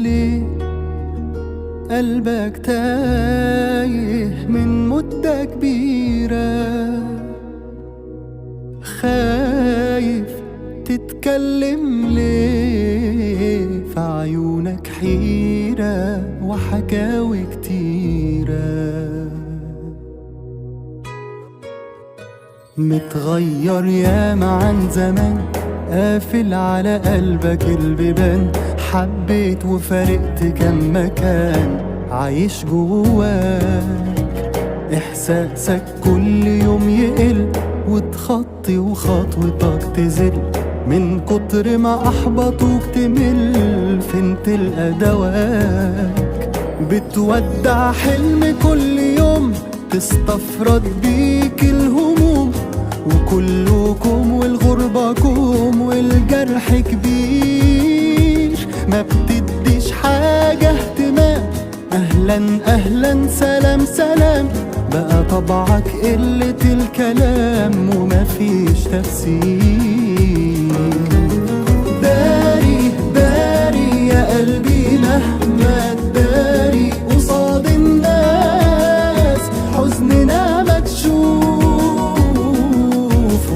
ليه قلبك تايه من مدة كبيرة، خايف تتكلم ليه، في عيونك حيرة وحكاوي كتيرة. متغير ياما عن زمان، قافل على قلبك البيبان، حبيت وفارقت كم مكان عايش جواك. إحساسك كل يوم يقل وتخطي وخطوتك تزل، من كتر ما أحبطوك تمل، فين تلقى دواك. بتودع حلم كل يوم تستفرد بيك الهموم، وكلكم والغربة كوم والجرح كبير، ما بتديش حاجة اهتمام. أهلا أهلا سلام سلام، بقى طبعك قلة الكلام ومفيش تفسير. داري داري يا قلبي مهما تداري قصاد الناس، حزننا مكشوف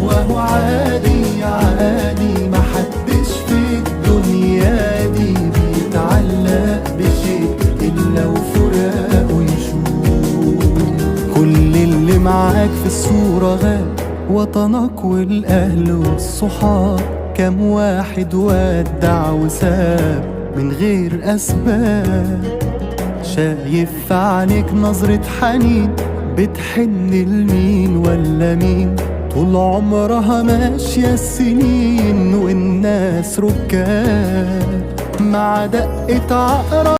وهو عادي عادي، محدش في الدنيا دي بيتعلق بشيء إلا وفراقه يشوف. كل اللي معاك في الصورة غاب، وطنك والأهل والصحاب، كم واحد ودع وساب من غير أسباب. شايف في عينيك نظرة حنين، بتحن لمين ولا مين، طول عمرها ماشية السنين والناس ركاب، مع دقة عقرب